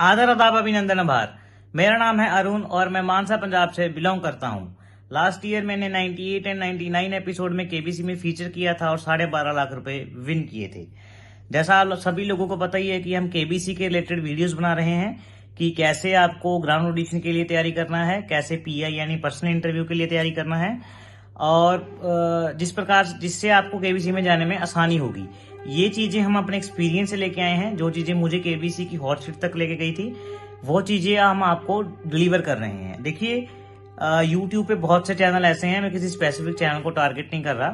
आदर अदाब अभिनंदन आभार। मेरा नाम है अरुण और मैं मानसा पंजाब से बिलोंग करता हूं। लास्ट ईयर मैंने 98 एंड 99 एपिसोड में केबीसी में फीचर किया था और 12.5 लाख रुपए विन किए थे। जैसा आप सभी लोगों को पता ही है कि हम केबीसी के रिलेटेड वीडियोस बना रहे हैं कि कैसे आपको ग्राउंड ऑडिशन के लिए तैयारी करना है, कैसे पीआई यानी पर्सनल इंटरव्यू के लिए तैयारी करना है और जिस प्रकार जिससे आपको केबीसी में जाने में आसानी होगी। ये चीजें हम अपने एक्सपीरियंस से लेके आए हैं। जो चीजें मुझे केबीसी की हॉट सीट तक लेके गई थी वो चीजें हम आपको डिलीवर कर रहे हैं। देखिए, यूट्यूब पे बहुत से चैनल ऐसे हैं, मैं किसी स्पेसिफिक चैनल को टारगेट नहीं कर रहा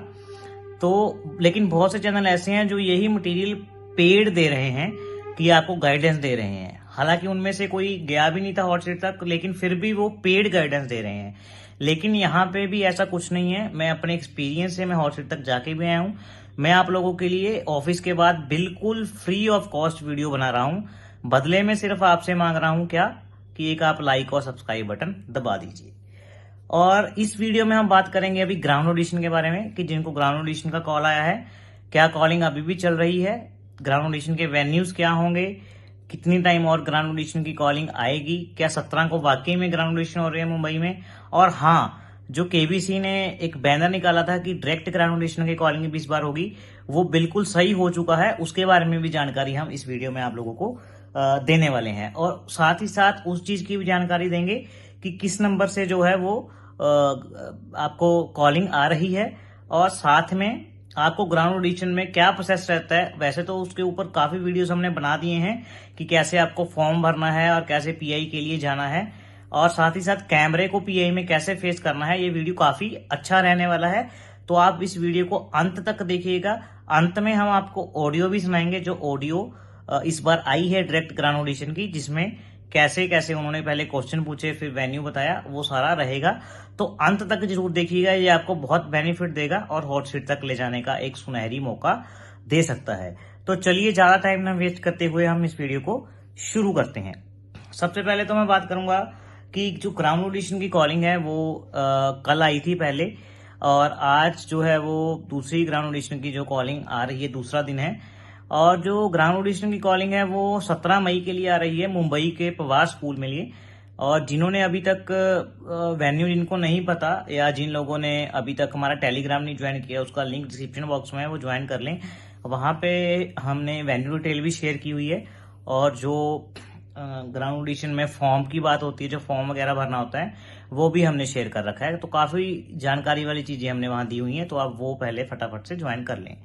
तो, लेकिन बहुत से चैनल ऐसे हैं जो यही मटेरियल पेड दे रहे हैं कि आपको गाइडेंस दे रहे हैं। हालांकि उनमें से कोई गया भी नहीं था हॉट सीट तक, लेकिन फिर भी वो पेड गाइडेंस दे रहे हैं। लेकिन यहाँ पे भी ऐसा कुछ नहीं है। मैं अपने एक्सपीरियंस से मैं हॉट सीट तक जाके भी आया हूँ। मैं आप लोगों के लिए ऑफिस के बाद बिल्कुल फ्री ऑफ कॉस्ट वीडियो बना रहा हूँ। बदले में सिर्फ आपसे मांग रहा हूँ क्या कि एक आप लाइक और सब्सक्राइब बटन दबा दीजिए। और इस वीडियो में हम बात करेंगे अभी ग्राउंड ऑडिशन के बारे में कि जिनको ग्राउंड ऑडिशन का कॉल आया है, क्या कॉलिंग अभी भी चल रही है, ग्राउंड ऑडिशन के वेन्यूज क्या होंगे, कितनी टाइम और ग्राउंड ऑडिशन की कॉलिंग आएगी, क्या 17 को वाकई में ग्राउंड ऑडिशन हो रही है मुंबई में, और हाँ, जो केबीसी ने एक बैनर निकाला था कि डायरेक्ट ग्राउंड ऑडिशन की कॉलिंग भी इस बार होगी, वो बिल्कुल सही हो चुका है। उसके बारे में भी जानकारी हम इस वीडियो में आप लोगों को देने वाले हैं और साथ ही साथ उस चीज की भी जानकारी देंगे कि किस नंबर से जो है वो आपको कॉलिंग आ रही है और साथ में आपको ग्राउंड ऑडिशन में क्या प्रोसेस रहता है। वैसे तो उसके ऊपर काफी वीडियोस हमने बना दिए हैं कि कैसे आपको फॉर्म भरना है और कैसे पीआई के लिए जाना है और साथ ही साथ कैमरे को पीआई में कैसे फेस करना है। ये वीडियो काफी अच्छा रहने वाला है, तो आप इस वीडियो को अंत तक देखिएगा। अंत में हम आपको ऑडियो भी सुनाएंगे, जो ऑडियो इस बार आई है डायरेक्ट ग्राउंड ऑडिशन की, जिसमें कैसे कैसे उन्होंने पहले क्वेश्चन पूछे फिर वेन्यू बताया, वो सारा रहेगा। तो अंत तक जरूर देखिएगा, ये आपको बहुत बेनिफिट देगा और हॉट सीट तक ले जाने का एक सुनहरी मौका दे सकता है। तो चलिए, ज्यादा टाइम ना वेस्ट करते हुए हम इस वीडियो को शुरू करते हैं। सबसे पहले तो मैं बात करूंगा कि जो ग्राउंड ऑडिशन की कॉलिंग है वो कल आई थी पहले, और आज जो है वो दूसरी ग्राउंड ऑडिशन की जो कॉलिंग आ रही है, दूसरा दिन है। और जो ग्राउंड ऑडिशन की कॉलिंग है वो 17 मई के लिए आ रही है मुंबई के पवार स्कूल में लिए। और जिन्होंने अभी तक वेन्यू, जिनको नहीं पता या जिन लोगों ने अभी तक हमारा टेलीग्राम नहीं ज्वाइन किया, उसका लिंक डिस्क्रिप्शन बॉक्स में है, वो ज्वाइन कर लें। वहां पे हमने वेन्यू डिटेल भी शेयर की हुई है और जो ग्राउंड ऑडिशन में फॉर्म की बात होती है, जो फॉर्म वगैरह भरना होता है, वो भी हमने शेयर कर रखा है। तो काफी जानकारी वाली चीजें हमने वहां दी हुई हैं, तो आप वो पहले फटाफट से ज्वाइन कर लें।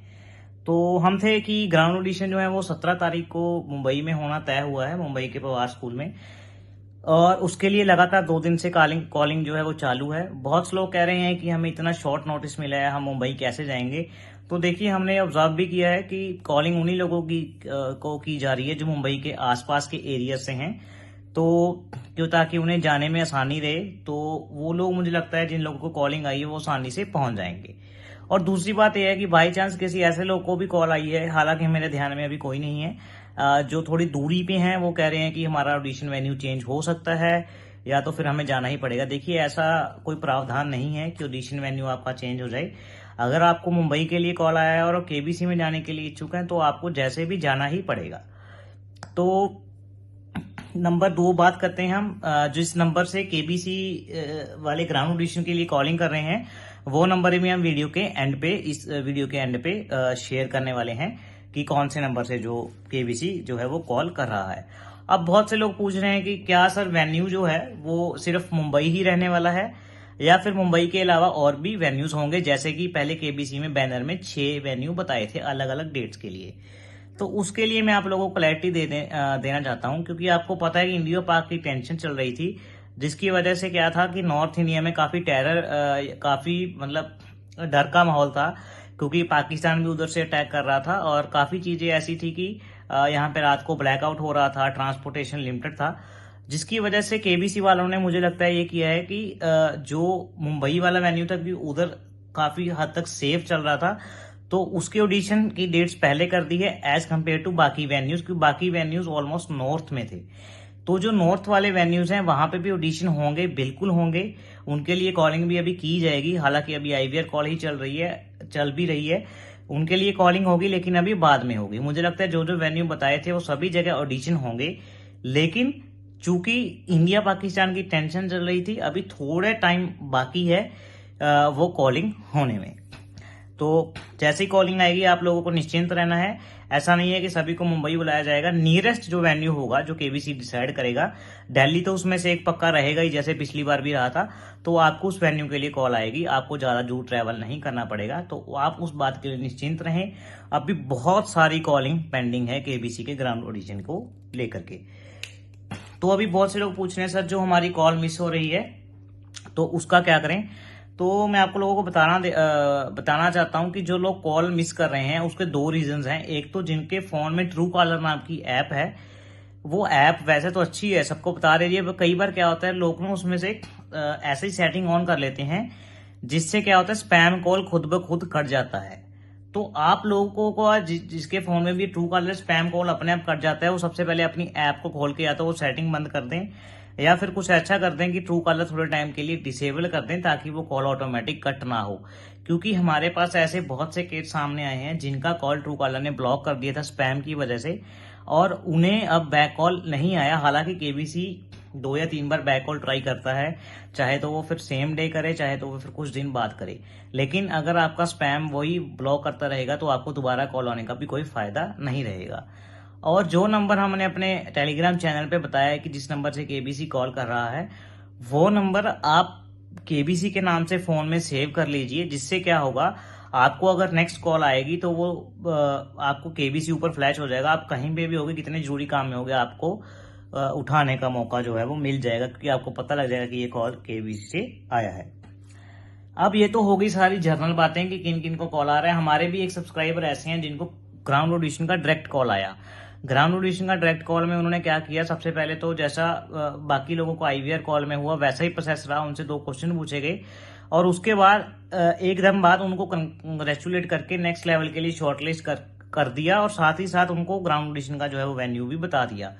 तो हम थे कि ग्राउंड ऑडिशन जो है वो 17 तारीख को मुंबई में होना तय हुआ है, मुंबई के पवार स्कूल में। और उसके लिए लगातार 2 दिन से कॉलिंग जो है वो चालू है। बहुत से लोग कह रहे हैं कि हमें इतना शॉर्ट नोटिस मिला है, हम मुंबई कैसे जाएंगे। तो देखिए, हमने ऑब्जर्व भी किया है कि कॉलिंग उन्हीं लोगों को की जा रही है जो मुंबई के आसपास के एरिया से हैं, तो क्यों, ताकि उन्हें जाने में आसानी रहे। तो वो लोग, मुझे लगता है जिन लोगों को कॉलिंग आई है वो आसानी से पहुंच जाएंगे। और दूसरी बात यह है कि बाई चांस किसी ऐसे लोग को भी कॉल आई है, हालांकि मेरे ध्यान में अभी कोई नहीं है, जो थोड़ी दूरी पे हैं, वो कह रहे हैं कि हमारा ऑडिशन वेन्यू चेंज हो सकता है या तो फिर हमें जाना ही पड़ेगा। देखिए, ऐसा कोई प्रावधान नहीं है कि ऑडिशन वेन्यू आपका चेंज हो जाए। अगर आपको मुंबई के लिए कॉल आया है और केबीसी में जाने के लिए इच्छुक हैं, तो आपको जैसे भी जाना ही पड़ेगा। तो नंबर 2 बात करते हैं हम, जिस नंबर से केबीसी वाले ग्राउंड ऑडिशन के लिए कॉलिंग कर रहे हैं, वो नंबर भी हम वीडियो के एंड पे शेयर करने वाले हैं कि कौन से नंबर से जो केबीसी जो है वो कॉल कर रहा है। अब बहुत से लोग पूछ रहे हैं कि क्या सर वेन्यू जो है वो सिर्फ मुंबई ही रहने वाला है या फिर मुंबई के अलावा और भी वेन्यूज होंगे, जैसे कि पहले केबीसी में बैनर में 6 वेन्यू बताए थे अलग अलग डेट्स के लिए। तो उसके लिए मैं आप लोगों को क्लैरिटी देना चाहता हूं, क्योंकि आपको पता है कि इंडिया पाक की टेंशन चल रही थी, जिसकी वजह से क्या था कि नॉर्थ इंडिया में काफी काफी मतलब डर का माहौल था, क्योंकि पाकिस्तान भी उधर से अटैक कर रहा था और काफी चीजें ऐसी थी कि यहाँ पे रात को ब्लैकआउट हो रहा था, ट्रांसपोर्टेशन लिमिटेड था, जिसकी वजह से केबीसी वालों ने, मुझे लगता है, ये किया है कि जो मुंबई वाला वेन्यू तक भी उधर काफी हद तक सेफ चल रहा था, तो उसके ऑडिशन की डेट्स पहले कर दी है एज कम्पेयर टू बाकी वेन्यूज, क्योंकि बाकी वेन्यूज ऑलमोस्ट नॉर्थ में थे। तो जो नॉर्थ वाले वेन्यूज हैं वहां पे भी ऑडिशन होंगे, बिल्कुल होंगे। उनके लिए कॉलिंग भी अभी की जाएगी, हालांकि अभी आईवीआर कॉल ही चल भी रही है, उनके लिए कॉलिंग होगी, लेकिन अभी बाद में होगी। मुझे लगता है जो जो वेन्यू बताए थे वो सभी जगह ऑडिशन होंगे, लेकिन चूंकि इंडिया पाकिस्तान की टेंशन चल रही थी, अभी थोड़े टाइम बाकी है वो कॉलिंग होने में। तो जैसे ही कॉलिंग आएगी आप लोगों को निश्चिंत रहना है। ऐसा नहीं है कि सभी को मुंबई बुलाया जाएगा। नियरेस्ट जो वेन्यू होगा जो केबीसी डिसाइड करेगा, दिल्ली तो उसमें से एक पक्का रहेगा ही, जैसे पिछली बार भी रहा था। तो आपको उस वेन्यू के लिए कॉल आएगी, आपको ज्यादा दूर ट्रैवल नहीं करना पड़ेगा, तो आप उस बात के लिए निश्चिंत रहें। अभी बहुत सारी कॉलिंग पेंडिंग है केबीसी के ग्राउंड ऑडिशन को लेकर के। तो अभी बहुत से लोग पूछ रहे हैं सर जो हमारी कॉल मिस हो रही है तो उसका क्या करें। तो मैं आपको लोगों को बताना चाहता हूं कि जो लोग कॉल मिस कर रहे हैं उसके दो रीजंस हैं। एक तो जिनके फोन में ट्रू कॉलर नाम की ऐप है, वो ऐप वैसे तो अच्छी है, सबको बता रही है। कई बार क्या होता है लोग ना उसमें से ऐसे ही सेटिंग ऑन कर लेते हैं जिससे क्या होता है स्पैम कॉल खुद ब खुद कट जाता है। तो आप लोगों को जिसके फोन में भी ट्रू कॉलर स्पैम कॉल अपने आप कट जाता है, वो सबसे पहले अपनी ऐप को खोल के या तो वो सेटिंग बंद कर दें या फिर कुछ अच्छा कर दें कि ट्रू कॉलर थोड़े टाइम के लिए डिसेबल कर दें ताकि वो कॉल ऑटोमेटिक कट ना हो। क्योंकि हमारे पास ऐसे बहुत से केस सामने आए हैं जिनका कॉल ट्रू कॉलर ने ब्लॉक कर दिया था स्पैम की वजह से, और उन्हें अब बैक कॉल नहीं आया। हालांकि केबीसी 2 या 3 बार बैक कॉल ट्राई करता है, चाहे तो वो फिर सेम डे करे चाहे तो वो फिर कुछ दिन बाद करे। लेकिन अगर आपका स्पैम वही ब्लॉक करता रहेगा तो आपको दोबारा कॉल आने का भी कोई फायदा नहीं रहेगा। और जो नंबर हमने अपने टेलीग्राम चैनल पे बताया है कि जिस नंबर से केबीसी कॉल कर रहा है, वो नंबर आप केबीसी के नाम से फोन में सेव कर लीजिए। जिससे क्या होगा, आपको अगर नेक्स्ट कॉल आएगी तो वो आपको केबीसी ऊपर फ्लैश हो जाएगा। आप कहीं पे भी होगे, कितने जरूरी काम में होगे, आपको उठाने का मौका जो है वो मिल जाएगा, क्योंकि आपको पता लग जाएगा कि ये कॉल केबीसी से आया है। अब ये तो हो गई सारी जनरल बातें कि किन किन को कॉल आ रहा है। हमारे भी एक सब्सक्राइबर ऐसे हैं जिनको ग्राउंड ऑडिशन का डायरेक्ट कॉल आया। ग्राउंड ऑडिशन का डायरेक्ट कॉल में उन्होंने क्या किया, सबसे पहले तो जैसा बाकी लोगों को आईवीआर कॉल में हुआ वैसा ही प्रोसेस रहा। उनसे 2 क्वेश्चन पूछे गए और उसके बाद एकदम बाद उनको कंग्रेचुलेट करके नेक्स्ट लेवल के लिए शॉर्टलिस्ट कर दिया, और साथ ही साथ उनको ग्राउंड ऑडिशन का जो है वो वेन्यू भी बता दिया।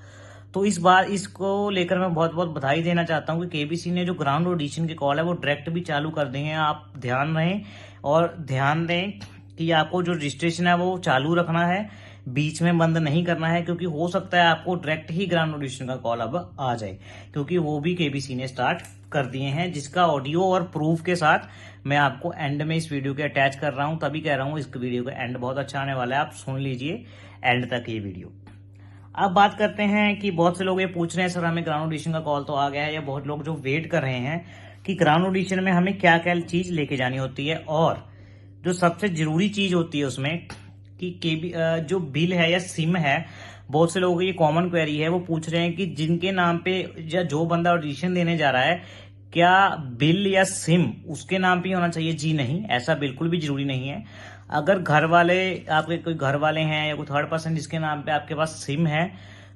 तो इस बार इसको लेकर मैं बहुत बहुत बधाई देना चाहता हूं कि केबीसी ने जो ग्राउंड ऑडिशन के कॉल है वो डायरेक्ट भी चालू कर दिए हैं। आप ध्यान रहें और ध्यान दें कि आपको जो रजिस्ट्रेशन है वो चालू रखना है, बीच में बंद नहीं करना है, क्योंकि हो सकता है आपको डायरेक्ट ही ग्राउंड ऑडिशन का कॉल अब आ जाए, क्योंकि वो भी केबीसी ने स्टार्ट कर दिए हैं, जिसका ऑडियो और प्रूफ के साथ मैं आपको एंड में इस वीडियो के अटैच कर रहा हूं। तभी कह रहा हूं इस वीडियो का एंड बहुत अच्छा आने वाला है, आप सुन लीजिए एंड तक ये वीडियो। अब बात करते हैं कि बहुत से लोग ये पूछ रहे हैं सर हमें ग्राउंड ऑडिशन का कॉल तो आ गया है, या बहुत लोग जो वेट कर रहे हैं कि ग्राउंड ऑडिशन में हमें क्या क्या चीज लेके जानी होती है, और जो सबसे जरूरी चीज होती है उसमें कि जो बिल है या सिम है। बहुत से लोगों की ये कॉमन क्वेरी है, वो पूछ रहे हैं कि जिनके नाम पे या जो बंदा ऑडिशन देने जा रहा है क्या बिल या सिम उसके नाम पे होना चाहिए। जी नहीं, ऐसा बिल्कुल भी जरूरी नहीं है। अगर घर वाले आपके कोई घर वाले हैं या कोई थर्ड पर्सन जिसके नाम पे आपके पास सिम है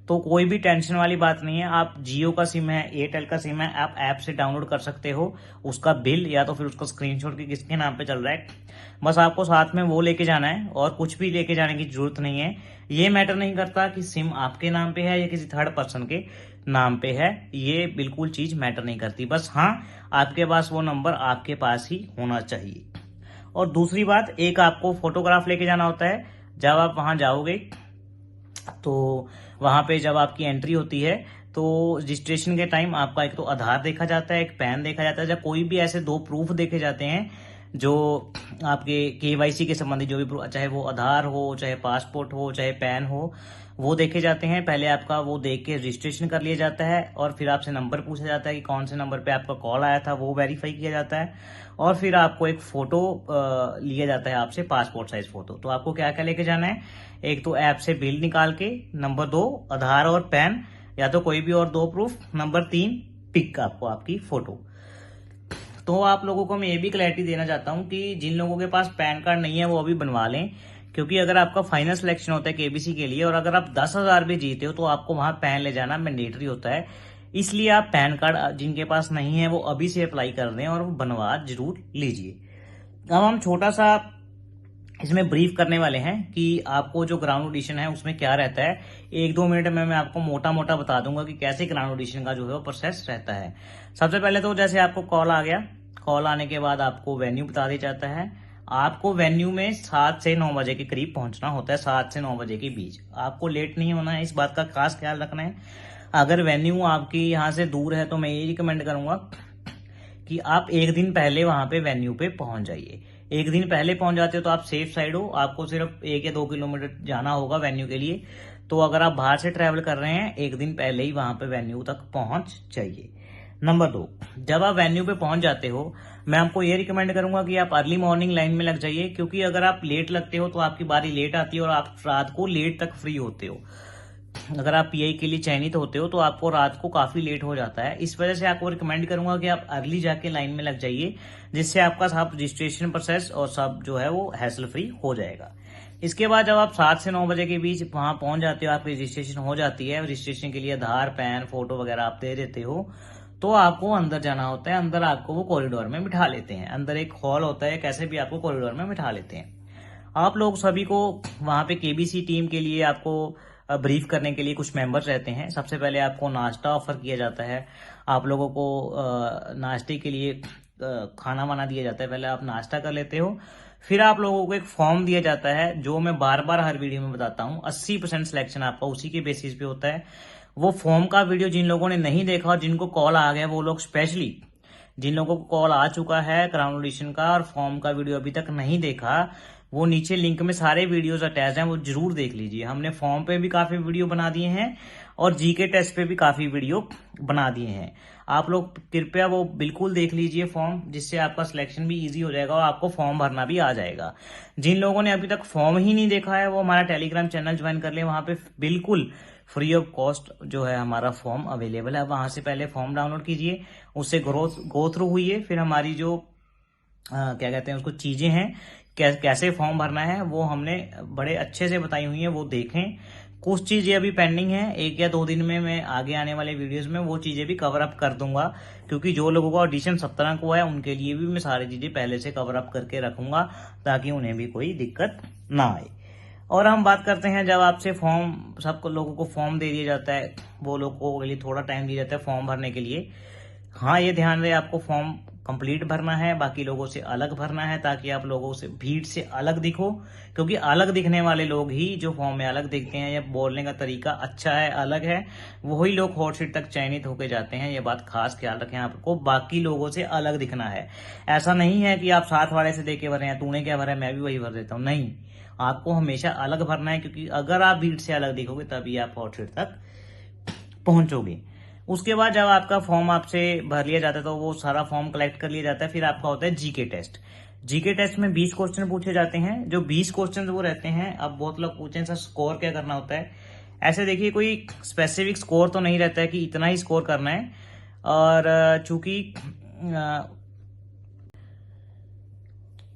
तो कोई भी टेंशन वाली बात नहीं है। आप जियो का सिम है, एयरटेल का सिम है, आप ऐप से डाउनलोड कर सकते हो उसका बिल या तो फिर उसका स्क्रीनशॉट कि किसके नाम पे चल रहा है। बस आपको साथ में वो लेके जाना है और कुछ भी लेके जाने की जरूरत नहीं है। ये मैटर नहीं करता कि सिम आपके नाम पे है या किसी थर्ड पर्सन के नाम पे है, ये बिल्कुल चीज मैटर नहीं करती। बस हाँ, आपके पास वो नंबर आपके पास ही होना चाहिए। और दूसरी बात, एक आपको फोटोग्राफ लेके जाना होता है। जब आप वहां जाओगे तो वहां पे जब आपकी एंट्री होती है तो रजिस्ट्रेशन के टाइम आपका एक तो आधार देखा जाता है, एक पैन देखा जाता है, जब कोई भी ऐसे 2 प्रूफ देखे जाते हैं जो आपके केवाईसी के संबंधित जो भी प्रूफ, चाहे वो आधार हो, चाहे पासपोर्ट हो, चाहे पैन हो, वो देखे जाते हैं। पहले आपका वो देख के रजिस्ट्रेशन कर लिया जाता है और फिर आपसे नंबर पूछा जाता है कि कौन से नंबर पे आपका कॉल आया था, वो वेरीफाई किया जाता है और फिर आपको एक फोटो लिया जाता है आपसे, पासपोर्ट साइज फोटो। तो आपको क्या क्या लेके जाना है, एक तो ऐप से बिल निकाल के, नंबर 2 आधार और पैन या तो कोई भी और 2 प्रूफ, नंबर 3 पिक आपको आपकी फोटो। तो आप लोगों को मैं ये भी क्लैरिटी देना चाहता हूं कि जिन लोगों के पास पैन कार्ड नहीं है वो अभी बनवा लें, क्योंकि अगर आपका फाइनल सिलेक्शन होता है केबीसी के लिए और अगर आप 10,000 भी जीते हो तो आपको वहां पैन ले जाना मैंडेटरी होता है। इसलिए आप पैन कार्ड जिनके पास नहीं है वो अभी से अप्लाई कर दें और वो बनवा जरूर लीजिए। अब हम छोटा सा इसमें ब्रीफ करने वाले हैं कि आपको जो ग्राउंड ऑडिशन है उसमें क्या रहता है। 1-2 मिनट में मैं आपको मोटा मोटा बता दूंगा कि कैसे ग्राउंड ऑडिशन का जो है वो प्रोसेस रहता है। सबसे पहले तो जैसे आपको कॉल आ गया, कॉल आने के बाद आपको वेन्यू बता दिया जाता है। आपको वेन्यू में 7 से 9 बजे के करीब पहुंचना होता है, 7 से 9 बजे के बीच। आपको लेट नहीं होना है, इस बात का खास ख्याल रखना है। अगर वेन्यू आपकी यहाँ से दूर है तो मैं ये रिकमेंड करूंगा कि आप एक दिन पहले वहां पे वेन्यू पे पहुंच जाइए। एक दिन पहले पहुंच जाते हो तो आप सेफ साइड हो, आपको सिर्फ 1 या 2 किलोमीटर जाना होगा वेन्यू के लिए। तो अगर आप बाहर से ट्रैवल कर रहे हैं, एक दिन पहले ही वहां पे वेन्यू तक पहुंच जाइए। नंबर 2, जब आप वेन्यू पे पहुंच जाते हो, मैं आपको ये रिकमेंड करूंगा कि आप अर्ली मॉर्निंग लाइन में लग जाइए, क्योंकि अगर आप लेट लगते हो तो आपकी बारी लेट आती है और आप रात को लेट तक फ्री होते हो। अगर आप पीआई के लिए चयनित होते हो तो आपको रात को काफी लेट हो जाता है। इस वजह से आपको रिकमेंड करूंगा कि आप अर्ली जाके लाइन में लग जाइए, जिससे आपका सब रजिस्ट्रेशन प्रोसेस और सब जो है वो हैसल फ्री हो जाएगा। इसके बाद जब आप 7 से 9 बजे के बीच वहां पहुंच जाते हो, आपकी रजिस्ट्रेशन हो जाती है, रजिस्ट्रेशन के लिए आधार, पैन, फोटो वगैरह आप दे देते हो, तो आपको अंदर जाना होता है। अंदर आपको वो कॉरिडोर में बिठा लेते हैं। अंदर एक हॉल होता है, कैसे भी आपको कॉरिडोर में बिठा लेते हैं। आप लोग सभी को वहां पे केबीसी टीम के लिए आपको ब्रीफ करने के लिए कुछ मेंबर्स रहते हैं। सबसे पहले आपको नाश्ता ऑफर किया जाता है। आप लोगों को नाश्ते के लिए खाना वाना दिया जाता है। पहले आप नाश्ता कर लेते हो, फिर आप लोगों को एक फॉर्म दिया जाता है, जो मैं बार बार हर वीडियो में बताता हूँ। 80% सिलेक्शन आपका उसी के बेसिस पे होता है। वो फॉर्म का वीडियो जिन लोगों ने नहीं देखा और जिनको कॉल आ गया, वो लोग स्पेशली जिन लोगों को कॉल आ चुका है क्राउन ऑडिशन का और फॉर्म का वीडियो अभी तक नहीं देखा, वो नीचे लिंक में सारे वीडियोस अटैच हैं, वो जरूर देख लीजिए। हमने फॉर्म पे भी काफी वीडियो बना दिए हैं और जीके टेस्ट पे भी काफी वीडियो बना दिए हैं। आप लोग कृपया वो बिल्कुल देख लीजिए फॉर्म, जिससे आपका सिलेक्शन भी इजी हो जाएगा और आपको फॉर्म भरना भी आ जाएगा। जिन लोगों ने अभी तक फॉर्म ही नहीं देखा है, वो हमारा टेलीग्राम चैनल ज्वाइन कर ले। वहां पे बिल्कुल फ्री ऑफ कॉस्ट जो है हमारा फॉर्म अवेलेबल है। वहां से पहले फॉर्म डाउनलोड कीजिए, उससे गो थ्रू हुई, फिर हमारी जो क्या कहते हैं उसको चीजें हैं, कैसे फॉर्म भरना है, वो हमने बड़े अच्छे से बताई हुई है, वो देखें। कुछ चीजें अभी पेंडिंग है, 1 या 2 दिन में मैं आगे आने वाले वीडियोस में वो चीजें भी कवर अप कर दूंगा, क्योंकि जो लोगों का ऑडिशन 17 को है उनके लिए भी मैं सारी चीजें पहले से कवर अप करके रखूंगा, ताकि उन्हें भी कोई दिक्कत ना आए। और हम बात करते हैं, जब आपसे फॉर्म सबको लोगों को फॉर्म दे दिया जाता है, वो लोगों को लिए थोड़ा टाइम दिया जाता है फॉर्म भरने के लिए। हाँ, ये ध्यान रहे आपको फॉर्म कंप्लीट भरना है, बाकी लोगों से अलग भरना है, ताकि आप लोगों से भीड़ से अलग दिखो। क्योंकि अलग दिखने वाले लोग ही जो फॉर्म में अलग दिखते हैं या बोलने का तरीका अच्छा है, अलग है, वही लोग हॉट सीट तक चयनित होकर जाते हैं। ये बात खास ख्याल रखें, आपको बाकी लोगों से अलग दिखना है। ऐसा नहीं है कि आप साथ वाले से देके भरे हैं, तूने क्या भरा है मैं भी वही भर देता हूँ, नहीं, आपको हमेशा अलग भरना है, क्योंकि अगर आप भीड़ से अलग दिखोगे तभी आप हॉट सीट तक पहुंचोगे। उसके बाद जब आपका फॉर्म आपसे भर लिया जाता है तो वो सारा फॉर्म कलेक्ट कर लिया जाता है। फिर आपका होता है जीके टेस्ट। जीके टेस्ट में 20 क्वेश्चन पूछे जाते हैं। जो 20 क्वेश्चन वो रहते हैं, अब बहुत लोग पूछे सर स्कोर क्या करना होता है। ऐसे देखिए, कोई स्पेसिफिक स्कोर तो नहीं रहता है कि इतना ही स्कोर करना है। और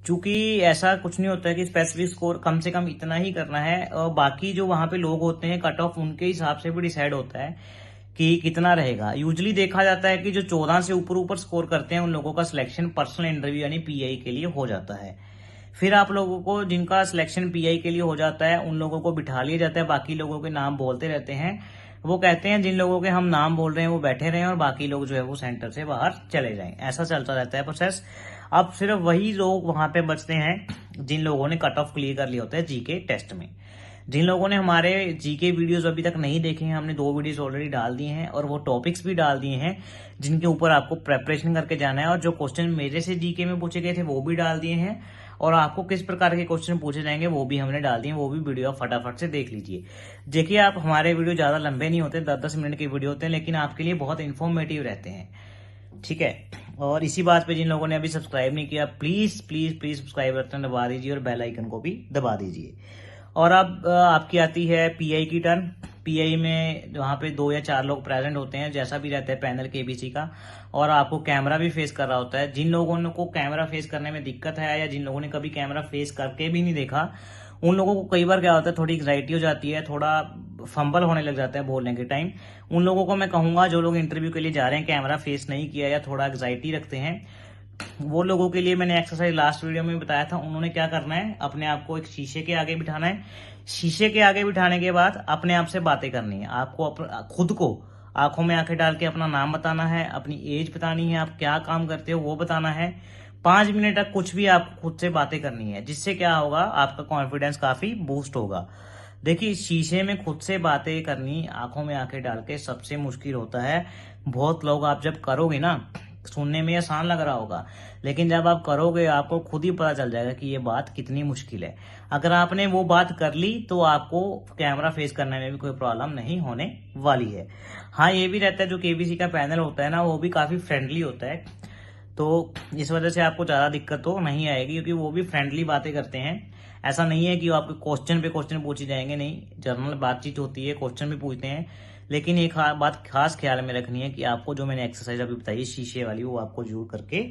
चूंकि ऐसा कुछ नहीं होता है कि स्पेसिफिक स्कोर कम से कम इतना ही करना है, और बाकी जो वहां पे लोग होते हैं कट ऑफ उनके हिसाब से भी डिसाइड होता है कि कितना रहेगा। यूजुअली देखा जाता है कि जो 14 से ऊपर ऊपर स्कोर करते हैं उन लोगों का सिलेक्शन पर्सनल इंटरव्यू यानी पीआई के लिए हो जाता है। फिर आप लोगों को जिनका सिलेक्शन पीआई के लिए हो जाता है उन लोगों को बिठा लिया जाता है। बाकी लोगों के नाम बोलते रहते हैं। वो कहते हैं जिन लोगों के हम नाम बोल रहे हैं वो बैठे रहें और बाकी लोग जो है वो सेंटर से बाहर चले जाएं। ऐसा चलता रहता है प्रोसेस। अब सिर्फ वही लोग वहां पे बचते हैं जिन लोगों ने कट ऑफ क्लियर कर लिया होता है जीके टेस्ट में। जिन लोगों ने हमारे जीके वीडियोस अभी तक नहीं देखे हैं, हमने 2 वीडियोस ऑलरेडी डाल दिए हैं और वो टॉपिक्स भी डाल दिए हैं जिनके ऊपर आपको प्रेपरेशन करके जाना है। और जो क्वेश्चन मेरे से जीके में पूछे गए थे वो भी डाल दिए हैं, और आपको किस प्रकार के क्वेश्चन पूछे जाएंगे वो भी हमने डाल दिए हैं। वो भी वीडियो आप फटाफट से देख लीजिए। देखिए, आप हमारे वीडियो ज्यादा लंबे नहीं होते, 10-10 मिनट के वीडियो होते हैं, लेकिन आपके लिए बहुत इन्फॉर्मेटिव रहते हैं। ठीक है, और इसी बात पे जिन लोगों ने अभी सब्सक्राइब नहीं किया, please please please subscribe button दबा दीजिए और बेल आइकन को भी दबा दीजिए। और अब आपकी आती है पीआई की टर्न। पीआई में वहां पे 2 या 4 लोग प्रेजेंट होते हैं, जैसा भी रहता है पैनल केबीसी का, और आपको कैमरा भी फेस कर रहा होता है। जिन लोगों को कैमरा फेस करने में दिक्कत है या जिन लोगों ने कभी कैमरा फेस करके भी नहीं देखा, उन लोगों को कई बार क्या होता है, थोड़ी एंग्जाइटी हो जाती है, थोड़ा फंबल होने लग जाता है बोलने के टाइम। उन लोगों को मैं कहूंगा, जो लोग इंटरव्यू के लिए जा रहे हैं, कैमरा फेस नहीं किया या थोड़ा एंग्जाइटी रखते हैं, वो लोगों के लिए मैंने एक्सरसाइज लास्ट वीडियो में बताया था। उन्होंने क्या करना है, अपने आप को एक शीशे के आगे बिठाना है। शीशे के आगे बिठाने के बाद अपने आप से बातें करनी है। आपको खुद को आंखों में आंखें डाल के अपना नाम बताना है, अपनी एज बतानी है, आप क्या काम करते हो वो बताना है। 5 मिनट तक कुछ भी आप खुद से बातें करनी है, जिससे क्या होगा, आपका कॉन्फिडेंस काफी बूस्ट होगा। देखिए, शीशे में खुद से बातें करनी आंखों में आंखें डाल के सबसे मुश्किल होता है। बहुत लोग आप जब करोगे ना, सुनने में आसान लग रहा होगा, लेकिन जब आप करोगे आपको खुद ही पता चल जाएगा कि ये बात कितनी मुश्किल है। अगर आपने वो बात कर ली तो आपको कैमरा फेस करने में भी कोई प्रॉब्लम नहीं होने वाली है। हाँ, ये भी रहता है, जो केबीसी का पैनल होता है ना, वो भी काफी फ्रेंडली होता है, तो इस वजह से आपको ज्यादा दिक्कत तो नहीं आएगी, क्योंकि वो भी फ्रेंडली बातें करते हैं। ऐसा नहीं है कि वो आपके क्वेश्चन पे क्वेश्चन पूछे जाएंगे, नहीं, जनरल बातचीत होती है, क्वेश्चन भी पूछते हैं। लेकिन एक बात खास ख्याल में रखनी है कि आपको जो मैंने एक्सरसाइज अभी बताई शीशे वाली, वो आपको जरूर करके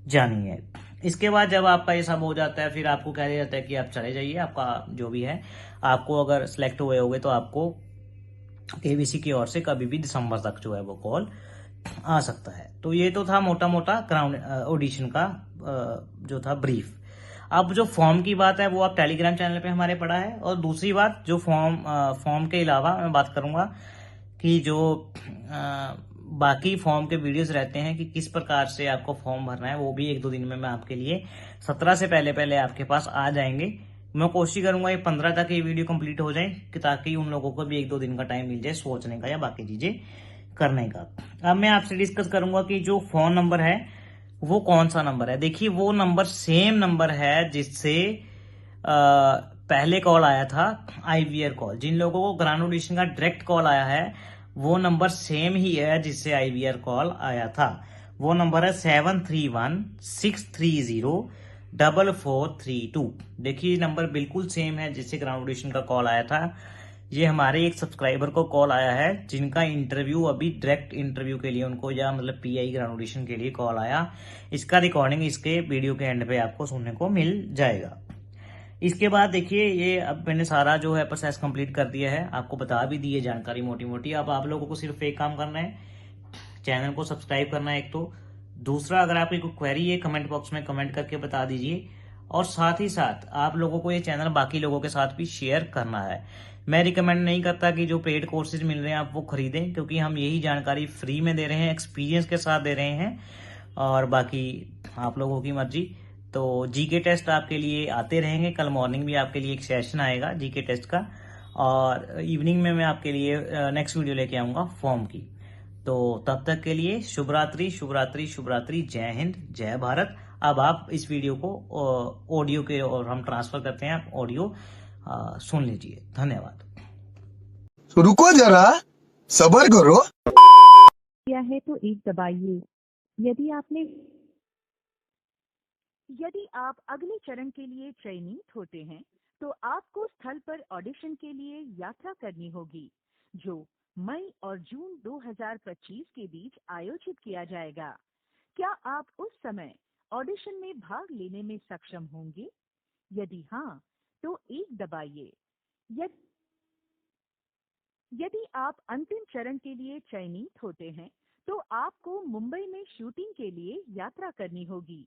जानी है। इसके बाद जब आपका ये सब हो जाता है, फिर आपको कह दिया जाता है कि आप चले जाइए, आपका जो भी है, आपको अगर सिलेक्ट हुए होगे तो आपको केबीसी की ओर से कभी भी दिसंबर तक जो है वो कॉल आ सकता है। तो ये तो था मोटा मोटा ग्राउंड ऑडिशन का जो था ब्रीफ। अब जो फॉर्म की बात है वो आप टेलीग्राम चैनल पे हमारे पड़ा है, और दूसरी बात जो फॉर्म के अलावा मैं बात करूंगा कि जो बाकी फॉर्म के वीडियोस रहते हैं कि किस प्रकार से आपको फॉर्म भरना है, वो भी 1-2 दिन में मैं आपके लिए 17 से पहले पहले आपके पास आ जाएंगे। मैं कोशिश करूंगा ये 15 तक ये वीडियो कंप्लीट हो जाए, कि ताकि उन लोगों को भी 1-2 दिन का टाइम मिल जाए सोचने का या बाकी चीजें करने का। अब मैं आपसे डिस्कस करूंगा कि जो फोन नंबर है वो कौन सा नंबर है। देखिए, वो नंबर सेम नंबर है जिससे पहले कॉल आया था, आईवीआर कॉल। जिन लोगों को ग्रैंड ऑडिशन का डायरेक्ट कॉल आया है, वो नंबर सेम ही है जिससे आईवीआर कॉल आया था। वो नंबर है 7316304432। देखिए, नंबर बिल्कुल सेम है जिससे ग्राउंड ऑडिशन का कॉल आया था। ये हमारे एक सब्सक्राइबर को कॉल आया है, जिनका इंटरव्यू अभी डायरेक्ट इंटरव्यू के लिए उनको, या मतलब पीआई ग्राउंड ऑडिशन के लिए कॉल आया। इसका रिकॉर्डिंग इसके वीडियो के एंड पे आपको सुनने को मिल जाएगा। इसके बाद देखिए, ये अब मैंने सारा जो है प्रोसेस कंप्लीट कर दिया है, आपको बता भी दी है जानकारी मोटी मोटी। अब आप लोगों को सिर्फ एक काम करना है, चैनल को सब्सक्राइब करना है एक तो, दूसरा अगर आपकी कोई क्वेरी है कमेंट बॉक्स में कमेंट करके बता दीजिए, और साथ ही साथ आप लोगों को ये चैनल बाकी लोगों के साथ भी शेयर करना है। मैं रिकमेंड नहीं करता कि जो पेड कोर्सेज मिल रहे हैं आप वो खरीदें, क्योंकि हम यही जानकारी फ्री में दे रहे हैं, एक्सपीरियंस के साथ दे रहे हैं, और बाकी आप लोगों की मर्जी। तो जीके टेस्ट आपके लिए आते रहेंगे, कल मॉर्निंग भी आपके लिए एक सेशन आएगा जीके टेस्ट का, और इवनिंग में मैं आपके लिए नेक्स्ट वीडियो लेके आऊंगा फॉर्म की। तो तब तक के लिए शुभ रात्रि, शुभ रात्रि, शुभ रात्रि, जय हिंद, जय भारत। अब आप इस वीडियो को ऑडियो के और हम ट्रांसफर करते हैं, आप ऑडियो सुन लीजिए। धन्यवाद। तो रुको जरा, सब्र करो। किया है तो एक दबाइए। यदि आप अगले चरण के लिए चयनित होते हैं तो आपको स्थल पर ऑडिशन के लिए यात्रा करनी होगी, जो मई और जून 2025 के बीच आयोजित किया जाएगा। क्या आप उस समय ऑडिशन में भाग लेने में सक्षम होंगे? यदि हाँ, तो एक दबाइए। यदि आप अंतिम चरण के लिए चयनित होते हैं तो आपको मुंबई में शूटिंग के लिए यात्रा करनी होगी,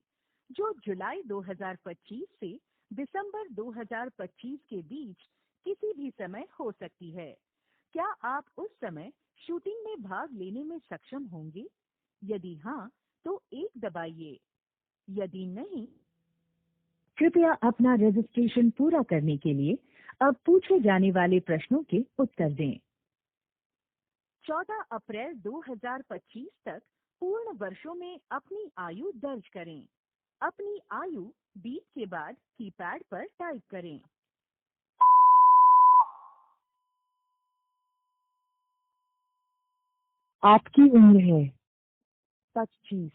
जो जुलाई 2025 से दिसंबर 2025 के बीच किसी भी समय हो सकती है। क्या आप उस समय शूटिंग में भाग लेने में सक्षम होंगे? यदि हाँ, तो एक दबाइए। यदि नहीं, कृपया अपना रजिस्ट्रेशन पूरा करने के लिए अब पूछे जाने वाले प्रश्नों के उत्तर दें। 14 अप्रैल 2025 तक पूर्ण वर्षों में अपनी आयु दर्ज करें। अपनी आयु बीप के बाद कीपैड पर टाइप करें। आपकी उम्र है 25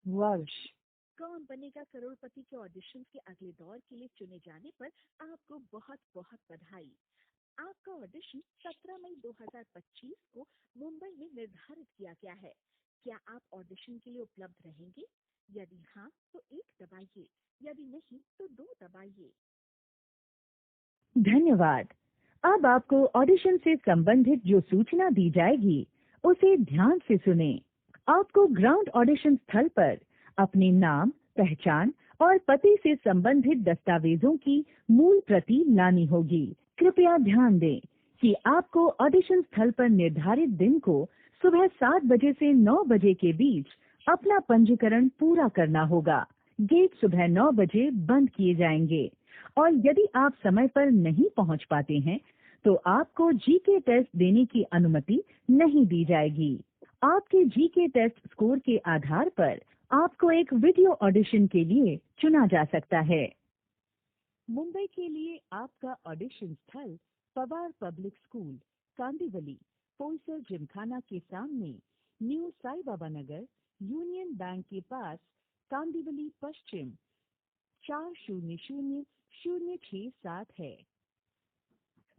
वर्ष। कौन बनेगा करोड़पति के ऑडिशन के अगले दौर के लिए चुने जाने पर आपको बहुत बहुत बधाई। आपका ऑडिशन 17 मई 2025 को मुंबई में निर्धारित किया गया है। क्या आप ऑडिशन के लिए उपलब्ध रहेंगे? यदि हाँ, तो एक दबाइए। यदि नहीं, तो 2 दबाइए। धन्यवाद। अब आपको ऑडिशन से संबंधित जो सूचना दी जाएगी उसे ध्यान से सुनें। आपको ग्राउंड ऑडिशन स्थल पर अपने नाम, पहचान और पते से संबंधित दस्तावेजों की मूल प्रति लानी होगी। कृपया ध्यान दें कि आपको ऑडिशन स्थल पर निर्धारित दिन को सुबह 7 बजे से 9 बजे के बीच अपना पंजीकरण पूरा करना होगा। गेट सुबह 9 बजे बंद किए जाएंगे और यदि आप समय पर नहीं पहुंच पाते हैं तो आपको जीके टेस्ट देने की अनुमति नहीं दी जाएगी। आपके जीके टेस्ट स्कोर के आधार पर आपको एक वीडियो ऑडिशन के लिए चुना जा सकता है। मुंबई के लिए आपका ऑडिशन स्थल पवार पब्लिक स्कूल, कांदिवली, पोईसर जिमखाना के सामने, new Sai Baba Nagar, union bank के पास, कांदिवली पश्चिम 400067 है।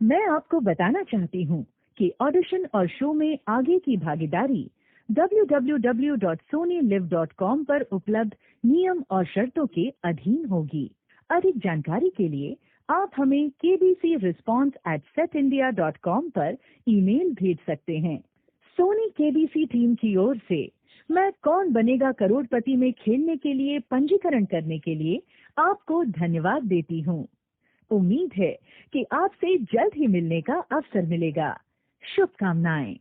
मैं आपको बताना चाहती हूँ कि ऑडिशन और शो में आगे की भागीदारी www.sonylive.com पर उपलब्ध नियम और शर्तों के अधीन होगी। अधिक जानकारी के लिए आप हमें kbcresponse@setindia.com पर ईमेल भेज सकते हैं। सोनी केबीसी टीम की ओर से मैं कौन बनेगा करोड़पति में खेलने के लिए पंजीकरण करने के लिए आपको धन्यवाद देती हूँ। उम्मीद है कि आपसे जल्द ही मिलने का अवसर मिलेगा। शुभकामनाएं।